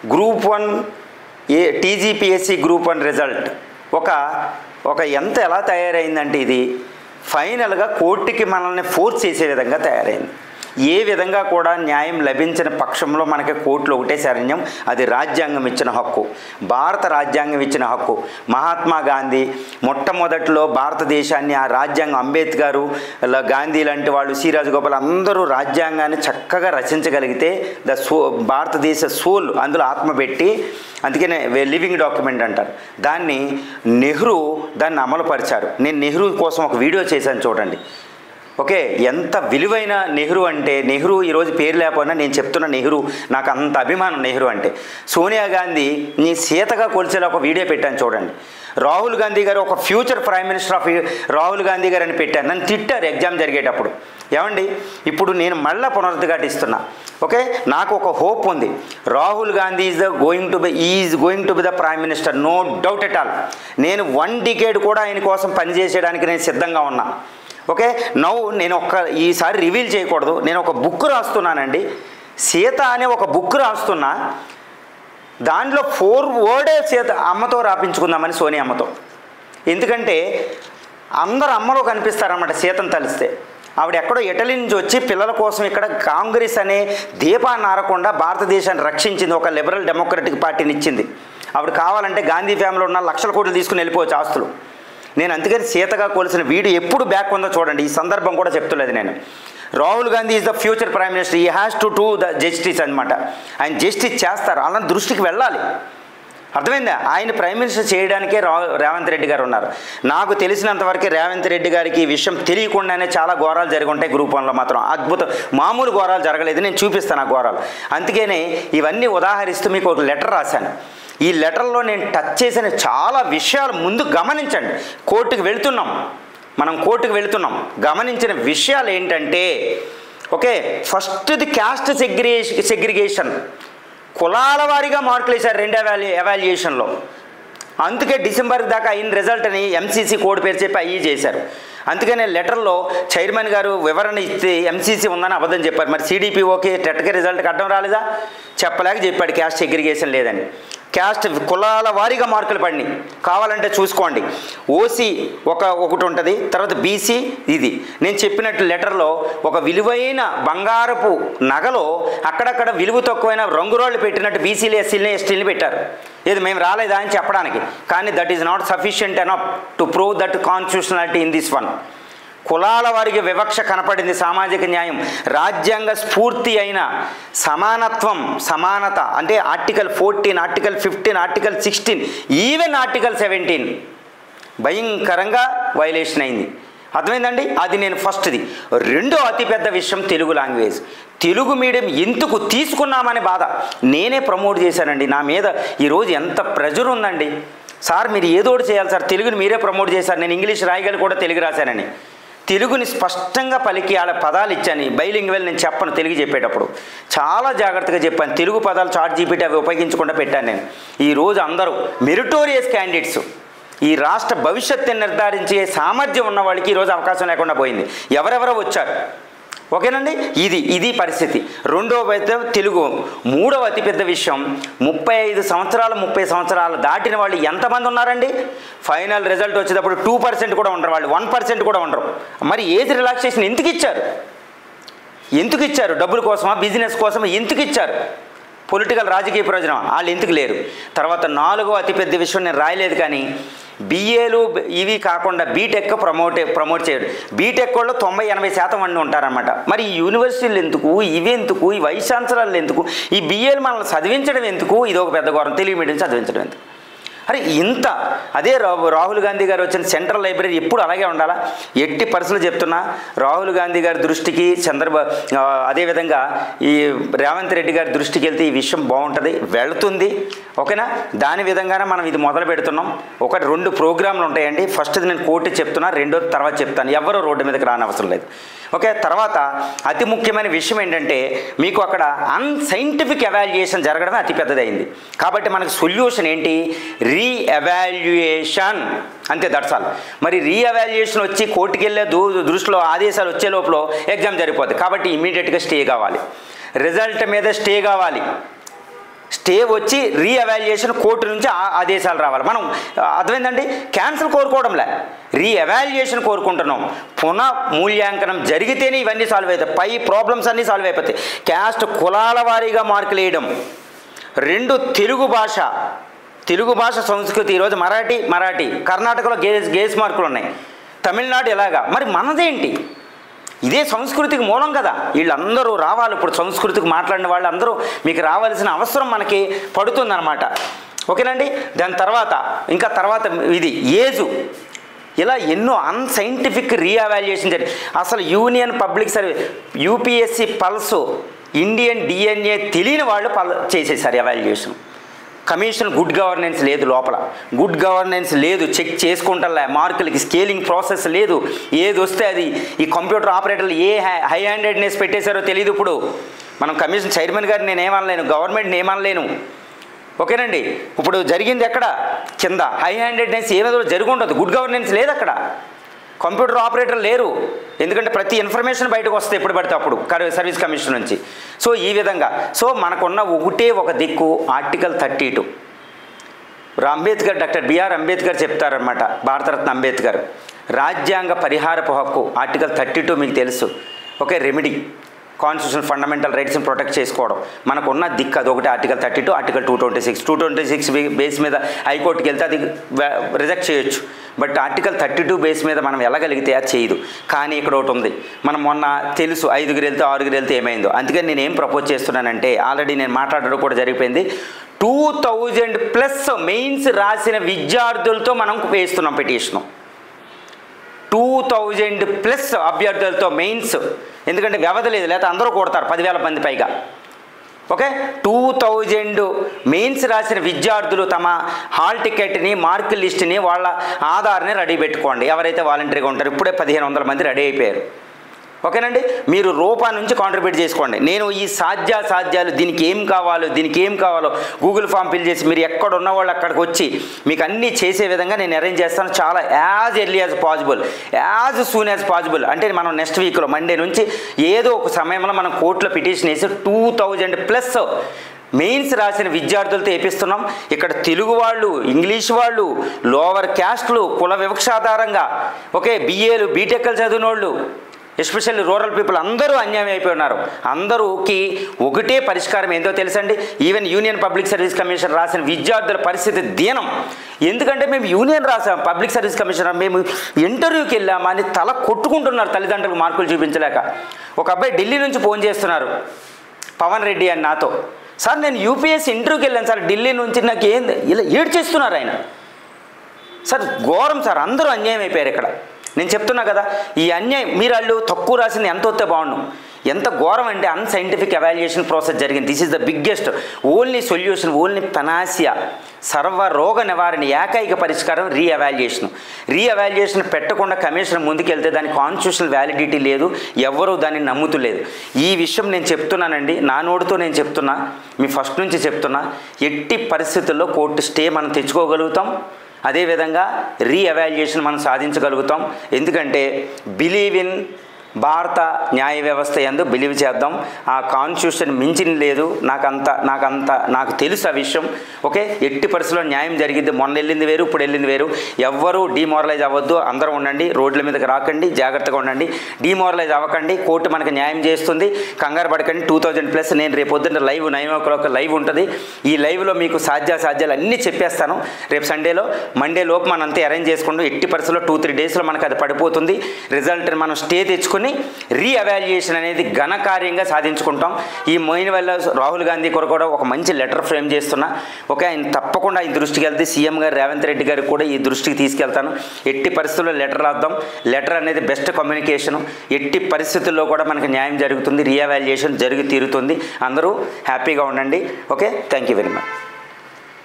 Group 1 TGPSC group 1 result ఒక ఎంత ఎలా తయారైందంటే ఇది ఫైనల్గా కోర్టుకి మనల్ని ఫోర్స్ చేసే విధంగా తయారైంది. ఏ విధంగా కూడా న్యాయం లభించిన పక్షంలో మనకి కోర్టులో ఒకటే శరణ్యం, అది రాజ్యాంగం ఇచ్చిన హక్కు, భారత రాజ్యాంగం ఇచ్చిన హక్కు. మహాత్మా గాంధీ మొట్టమొదటిలో భారతదేశాన్ని ఆ రాజ్యాంగం, అంబేద్కర్, గాంధీ లాంటి వాళ్ళు, సి రాజగోపాల్ అందరూ రాజ్యాంగాన్ని చక్కగా రచించగలిగితే భారతదేశ సోల్ అందులో ఆత్మ పెట్టి, అందుకనే లివింగ్ డాక్యుమెంట్ అంటారు దాన్ని. నెహ్రూ దాన్ని అమలుపరిచారు. నేను నెహ్రూ కోసం ఒక వీడియో చేశాను చూడండి. ఓకే, ఎంత విలువైన నెహ్రూ అంటే, నెహ్రూ ఈరోజు పేరు లేకపోయినా నేను చెప్తున్న నెహ్రూ, నాకు అంత అభిమానం నెహ్రూ అంటే. సోనియా గాంధీ నీ సీతగా కొలిచేలా ఒక వీడియో పెట్టాను చూడండి. రాహుల్ గాంధీ గారు ఒక future prime minister of Rahul Gandhi గారు అని పెట్టాను. నన్ను తిట్టారు ఎగ్జామ్ జరిగేటప్పుడు. ఏమండి, ఇప్పుడు నేను మళ్ళీ పునరుద్ఘాటిస్తున్నా. ఓకే, నాకు ఒక హోప్ ఉంది. Rahul Gandhi is going to be the prime minister, no doubt at all. నేను 1 డికేడ్ కూడా ఆయన కోసం పనిచేసేయడానికి నేను సిద్ధంగా ఉన్నా. ఓకే, నేను ఈసారి రివీల్ చేయకూడదు. నేను ఒక బుక్ రాస్తున్నానండి, సీత అనే ఒక బుక్ రాస్తున్నా. దాంట్లో 4 వర్డే సీత అమ్మతో రాపించుకుందామని, సోనియా అమ్మతో. ఎందుకంటే అందరు అమ్మలో కనిపిస్తారన్నమాట సీతను తలిస్తే. ఆవిడ ఎక్కడో ఇటలీ నుంచి వచ్చి పిల్లల కోసం ఇక్కడ కాంగ్రెస్ అనే దీపాన్ని ఆరకుండా భారతదేశాన్ని రక్షించింది, ఒక లిబరల్ డెమోక్రటిక్ పార్టీని ఇచ్చింది. ఆవిడ కావాలంటే గాంధీ ఫ్యామిలీలో ఉన్న లక్షల కోట్లు తీసుకుని వెళ్ళిపోవచ్చు ఆస్తులు. నేను అందుకని సీతగా కొలిసిన వీడియో ఎప్పుడు బ్యాక్ ఉందో చూడండి. ఈ సందర్భం కూడా చెప్తులేదు నేను. Rahul Gandhi is the future prime minister, he has to do the justice అనమాట. ఆయన జస్టిస్ చేస్తారు, అలా దృష్టికి వెళ్ళాలి. అర్థమైందా? ఆయన ప్రైమ్ మినిస్టర్ చేయడానికే రేవంత్ రెడ్డి గారు ఉన్నారు. నాకు తెలిసినంతవరకు రేవంత్ రెడ్డి గారికి ఈ విషయం తెలియకుండానే చాలా ఘోరాలు జరిగి ఉంటాయి. గ్రూప్ 1లో మాత్రం అద్భుతం, మామూలు ఘోరాలు జరగలేదు. నేను చూపిస్తాను ఆ ఘోరాలు. అందుకనే ఇవన్నీ ఉదాహరిస్తూ మీకు ఒక లెటర్ రాశాను. ఈ లెటర్లో నేను టచ్ చేసిన చాలా విషయాలు ముందు గమనించండి. మనం కోర్టుకు వెళుతున్నాం. గమనించిన విషయాలు ఏంటంటే, ఓకే, ఫస్ట్ది క్యాస్ట్ సెగ్రిగేషన్, కులాల వారీగా మార్కులు వేశారు 2 ఎవాల్యుయేషన్లో. అందుకే డిసెంబర్ దాకా అయిన రిజల్ట్ని ఎంసీసీ కోడ్ పేరు చెప్పి అయ్యి చేశారు. అందుకనే లెటర్లో చైర్మన్ గారు వివరణ ఇస్తే ఎంసీసీ ఉందని అబద్ధం చెప్పారు. మరి సిడిపిఓకి టెట్కి రిజల్ట్కి అడ్డం రాలేదా? చెప్పలేక చెప్పాడు క్యాస్ట్ సెగ్రిగేషన్ లేదని. క్యాస్ట్ కులాల వారీగా మార్కులు పడినాయి, కావాలంటే చూసుకోండి. ఓసీ ఒకటి ఉంటుంది, తర్వాత బీసీ. ఇది నేను చెప్పినట్టు లెటర్లో ఒక విలువైన బంగారపు నగలో అక్కడక్కడ విలువ తక్కువైన రంగురాళ్ళు పెట్టినట్టు బీసీలు, ఎస్సీలని, ఎస్టీలు పెట్టారు. ఇది మేము రాలేదా అని చెప్పడానికి. కానీ that is not sufficient enough to prove that constitutionality in this one. కులాల వారికి వివక్ష కనపడింది. సామాజిక న్యాయం, రాజ్యాంగ స్ఫూర్తి అయిన సమానత్వం, సమానత అంటే article 14, article 15, article 16, even article 17 భయంకరంగా వైలేషన్ అయింది. అర్థమైందండి? అది నేను ఫస్ట్ది. రెండో అతిపెద్ద విషయం తెలుగు లాంగ్వేజ్. తెలుగు మీడియం ఎందుకు తీసుకున్నామని బాధ. నేనే ప్రమోట్ చేశానండి. నా మీద ఈరోజు ఎంత ప్రెజర్ ఉందండి. సార్ మీరు ఏదో ఒకటి చేయాలి సార్, తెలుగుని మీరే ప్రమోట్ చేశారు. నేను ఇంగ్లీష్ రాయగలి కూడా తెలుగు రాశానని. తెలుగుని స్పష్టంగా పలికి ఆడ పదాలు ఇచ్చాను. బైలింగ్వెల్ నేను చెప్పను, తెలుగు చెప్పేటప్పుడు చాలా జాగ్రత్తగా చెప్పాను. తెలుగు పదాలు చాట్ జీపీటీ అవి ఉపయోగించకుండా పెట్టాను నేను. ఈరోజు అందరూ మెరిటోరియస్ క్యాండిడేట్స్, ఈ రాష్ట్ర భవిష్యత్తుని నిర్ధారించే సామర్థ్యం ఉన్న వాళ్ళకి ఈరోజు అవకాశం లేకుండా పోయింది. ఎవరెవరో వచ్చారు. ఓకేనండి, ఇది పరిస్థితి. రెండవ తెలుగు. మూడవ అతిపెద్ద విషయం, 35 సంవత్సరాలు 30 సంవత్సరాలు దాటిన వాళ్ళు ఎంతమంది ఉన్నారండి? ఫైనల్ రిజల్ట్ వచ్చేటప్పుడు 2% కూడా ఉండరు, వాళ్ళు 1% కూడా ఉండరు. మరి ఏజ్ రిలాక్సేషన్ ఎందుకు ఇచ్చారు? డబ్బుల కోసమా, బిజినెస్ కోసమా? ఎందుకు ఇచ్చారు? పొలిటికల్ రాజకీయ ప్రయోజనం, వాళ్ళు ఎందుకు లేరు? తర్వాత 4వ అతిపెద్ద విషయం నేను రాయలేదు కానీ, బీఏలు ఇవి కాకుండా బీటెక్ ప్రమోట్ చేయడు. బీటెక్ వాళ్ళు 90-80% మంది ఉంటారన్నమాట. మరి ఈ యూనివర్సిటీలు ఎందుకు, ఇవి ఎందుకు, ఈ వైస్ ఛాన్సలర్లు ఎందుకు, ఈ బీఏలు మనల్ని చదివించడం ఎందుకు? ఇది ఒక పెద్ద ఘోరం. తెలుగు మీడియం చదివించడం ఎందుకు? అరే ఇంత అదే రాహుల్ గాంధీ గారు వచ్చిన సెంట్రల్ లైబ్రరీ ఎప్పుడు అలాగే ఉండాలా? ఎట్టి పరిస్థితులు చెప్తున్నా, రాహుల్ గాంధీ గారి దృష్టికి అదేవిధంగా ఈ రేవంత్ రెడ్డి గారి దృష్టికి వెళ్తే ఈ విషయం బాగుంటుంది, వెళుతుంది. ఓకేనా? దాని విధంగానే మనం ఇది మొదలు పెడుతున్నాం. 2 ప్రోగ్రాంలు ఉంటాయండి. ఫస్ట్ది నేను కోర్టు చెప్తున్నా, రెండోది తర్వాత చెప్తాను. ఎవరో రోడ్డు మీదకి రానవసరం లేదు. ఓకే, తర్వాత అతి ముఖ్యమైన విషయం ఏంటంటే, మీకు అక్కడ అన్సైంటిఫిక్ ఎవాల్యుయేషన్ జరగడమే అతిపెద్దదైంది. కాబట్టి మనకు సొల్యూషన్ ఏంటి? రీఎవాల్యుయేషన్, అంతే, దట్స్ ఆల్. మరి రీఎవాల్యుయేషన్ వచ్చి కోర్టుకు వెళ్ళే దృష్టిలో ఆదేశాలు వచ్చే లోపల ఎగ్జామ్ జరిగిపోద్ది. కాబట్టి ఇమీడియట్గా స్టే కావాలి, రిజల్ట్ మీద స్టే కావాలి. స్టే వచ్చి రీఎవాల్యుయేషన్ కోర్టు నుంచి ఆదేశాలు రావాలి. మనం అర్థమైందండి, క్యాన్సిల్ కోరుకోవడంలే, రీఎవాల్యుయేషన్ కోరుకుంటున్నాం. పునః మూల్యాంకనం జరిగితేనే ఇవన్నీ సాల్వ్ అవుతాయి, పై ప్రాబ్లమ్స్ అన్నీ సాల్వ్ అయిపోతాయి. క్యాస్ట్ కులాల వారీగా మార్కులు వేయడం. 2 తెలుగు భాష సంస్కృతి. ఈరోజు మరాఠీ కర్ణాటకలో గేస్ మార్కులు ఉన్నాయి, తమిళనాడు ఎలాగా, మరి మనదేంటి? ఇదే సంస్కృతికి మూలం కదా. వీళ్ళందరూ రావాలి. ఇప్పుడు సంస్కృతికి మాట్లాడిన వాళ్ళు అందరూ మీకు రావాల్సిన అవసరం మనకి పడుతుందన్నమాట. ఓకేనండి. దాని తర్వాత ఇది ఏజు, ఇలా ఎన్నో అన్సైంటిఫిక్ రీఎవాల్యుయేషన్ జరిగింది. అసలు union public service UPSC pulse Indian DNA తెలియని వాళ్ళు చేసేసారు ఎవాల్యుయేషన్. కమిషన్ గుడ్ గవర్నెన్స్ లేదు, లోపల గుడ్ గవర్నెన్స్ లేదు, చెక్ చేసుకుంటా, మార్కులకి స్కేలింగ్ ప్రాసెస్ లేదు, ఏది వస్తే అది ఈ కంప్యూటర్ ఆపరేటర్లు ఏ హై హ్యాండెడ్నెస్ పెట్టేశారో తెలియదు. ఇప్పుడు మనం కమిషన్ చైర్మన్ గారిని నేను ఏమనలేను, గవర్నమెంట్ని ఏమనలేను. ఓకేనండి. ఇప్పుడు జరిగింది ఎక్కడ కింద హై హ్యాండెడ్నెస్ ఏదో జరుగుండదు, గుడ్ గవర్నెన్స్ లేదు అక్కడ, కంప్యూటర్ ఆపరేటర్ లేరు. ఎందుకంటే ప్రతి ఇన్ఫర్మేషన్ బయటకు వస్తే ఎప్పుడు పడితే అప్పుడు సర్వీస్ కమిషన్ నుంచి. సో ఈ విధంగా మనకున్న ఒక దిక్కు article 32. Ambedkar, doctor B R Ambedkar చెప్తారన్నమాట, భారతరత్న అంబేద్కర్ రాజ్యాంగ పరిహారపు హక్కు ఆర్టికల్ 32 మీకు తెలుసు. ఓకే, రెమెడీ కాన్స్టిట్యూషన్ ఫండమెంటల్ రైట్స్ని ప్రొటెక్ట్ చేసుకోవడం మనకున్న దిక్కు అదొకటి. ఆర్టికల్ 32, ఆర్టికల్ 226 బేస్ మీద హైకోర్టుకి వెళ్తే అది రిజెక్ట్ చేయొచ్చు. బట్ ఆర్టికల్ 32 బేస్ మీద మనం వెళ్ళగలిగితే అది చేయదు. కానీ ఇక్కడ ఒకటి ఉంది, మనం మొన్న తెలుసు 5 వెళ్తే 6 వెళ్తే ఏమైందో. అందుకని నేను ఏం ప్రపోజ్ చేస్తున్నానంటే, ఆల్రెడీ నేను మాట్లాడడం కూడా జరిగిపోయింది, 2000+ మెయిన్స్ రాసిన విద్యార్థులతో మనం వేస్తున్నాం పిటిషను. 2000+ అభ్యర్థులతో మెయిన్స్, ఎందుకంటే వ్యవధి లేదు, లేకపోతే అందరూ కొడతారు 10,000 మంది పైగా. ఓకే, 2000 మెయిన్స్ రాసిన విద్యార్థులు తమ హాల్ టికెట్ని, మార్క్ లిస్ట్ని, వాళ్ళ ఆధార్ని రెడీ పెట్టుకోండి. ఎవరైతే వాలంటరీగా ఉంటారో, ఇప్పుడే 1500 మంది రెడీ అయిపోయారు. ఓకేనండి. మీరు రూపాయి నుంచి కాంట్రిబ్యూట్ చేసుకోండి. నేను ఈ సాధ్యాలు దీనికి ఏం కావాలో గూగుల్ ఫామ్ ఫిల్ చేసి మీరు ఎక్కడ ఉన్న వాళ్ళు అక్కడికి వచ్చి మీకు అన్నీ చేసే విధంగా నేను అరేంజ్ చేస్తాను. చాలా as early as possible, as soon as possible. అంటే మనం నెక్స్ట్ వీక్లో మండే నుంచి ఏదో ఒక సమయంలో మనం కోర్టులో పిటిషన్ వేసి 2000+ మెయిన్స్ రాసిన విద్యార్థులతో వేపిస్తున్నాం. ఇక్కడ తెలుగు వాళ్ళు, ఇంగ్లీష్ వాళ్ళు, లోవర్ క్యాస్ట్లు, కుల వివక్ష ఆధారంగా, ఓకే, BAలు బీటెక్లు చదివిన వాళ్ళు, ఎస్పెషల్లీ రూరల్ పీపుల్ అందరూ అన్యాయం అయిపోయి ఉన్నారు. అందరూకి ఒకటే పరిష్కారం ఏంటో తెలుసండి. Even union public service commission రాసిన విద్యార్థుల పరిస్థితి దీనం. ఎందుకంటే మేము యూనియన్ రాసాం, పబ్లిక్ సర్వీస్ కమిషన్ మేము ఇంటర్వ్యూకి వెళ్ళామని తల కొట్టుకుంటున్నారు తల్లిదండ్రులకు మార్కులు చూపించలేక. ఒక అబ్బాయి ఢిల్లీ నుంచి ఫోన్ చేస్తున్నారు, పవన్ రెడ్డి అని నాతో, సార్ నేను యూపీఎస్సీ ఇంటర్వ్యూకి వెళ్ళాను సార్ ఢిల్లీ నుంచి, నాకు ఏంది ఇలా ఏడ్చేస్తున్నారు ఆయన. సార్ ఘోరం సార్, అందరూ అన్యాయం అయిపోయారు ఇక్కడ. నేను చెప్తున్నా కదా, ఈ అన్యాయం మీరు వాళ్ళు తక్కువ రాసింది ఎంత వస్తే బాగుండు. ఎంత ఘోరం అంటే అన్సైంటిఫిక్ ఎవాల్యుయేషన్ ప్రాసెస్ జరిగింది. This is the biggest only solution, only panacea, సర్వరోగ నివారణ ఏకైక పరిష్కారం రీఎవాల్యుయేషన్ పెట్టకుండా కమిషన్ ముందుకెళ్తే దాని కాన్స్టిట్యూషనల్ వ్యాలిడిటీ లేదు, ఎవరూ దాన్ని నమ్ముతులేదు. ఈ విషయం నేను చెప్తున్నానండి, నా నోటితో నేను చెప్తున్నా, మీ ఫస్ట్ నుంచి చెప్తున్నా, ఎట్టి పరిస్థితుల్లో కోర్టు స్టే మనం తెచ్చుకోగలుగుతాం. అదేవిధంగా రీఎవాల్యుయేషన్ మనం సాధించగలుగుతాం. ఎందుకంటే బిలీవ్ ఇన్ భారత న్యాయ వ్యవస్థ యందు బిలీవ్ చేద్దాం. ఆ కాన్స్టిట్యూషన్ మించిన లేదు. నాకు తెలుసు ఆ విషయం. ఓకే, ఎట్టి పరిస్థితుల్లో న్యాయం జరిగింది. మొన్న వెళ్ళింది వేరు, ఇప్పుడు వెళ్ళింది వేరు. ఎవ్వరూ డిమోరలైజ్ అవ్వద్దు, అందరూ ఉండండి, రోడ్ల మీదకి రాకండి, జాగ్రత్తగా ఉండండి, డిమోరలైజ్ అవ్వకండి. కోర్టు మనకు న్యాయం చేస్తుంది, కంగారు పడకండి. 2000+. నేను రేపు పొద్దున్న లైవ్ 9 o'clock లైవ్ ఉంటుంది. ఈ లైవ్లో మీకు సాధ్యాలు అన్నీ చెప్పేస్తాను. రేపు సండేలో, మండే లోపు మనం అంతే అరేంజ్ చేసుకుంటూ ఎట్టి పరిస్థితుల్లో 2-3 daysలో మనకు అది పడిపోతుంది. రిజల్ట్ని మనం స్టే తెచ్చుకుని రీఎవాల్యుయేషన్ అనేది ఘనకార్యంగా సాధించుకుంటాం. ఈ మోయిన్ వల్ల రాహుల్ గాంధీ కొరకు కూడా ఒక మంచి లెటర్ ఫ్రేమ్ చేస్తున్నా. ఓకే, ఆయన తప్పకుండా ఈ దృష్టికి వెళ్తే సీఎం గారు రేవంత్ రెడ్డి గారికి కూడా ఈ దృష్టికి తీసుకెళ్తాను. ఎట్టి పరిస్థితుల్లో లెటర్ రాద్దాం. లెటర్ అనేది బెస్ట్ కమ్యూనికేషను. ఎట్టి పరిస్థితుల్లో కూడా మనకు న్యాయం జరుగుతుంది, రీఎవాల్యుయేషన్ జరిగి తీరుతుంది. అందరూ హ్యాపీగా ఉండండి. Okay, thank you very much.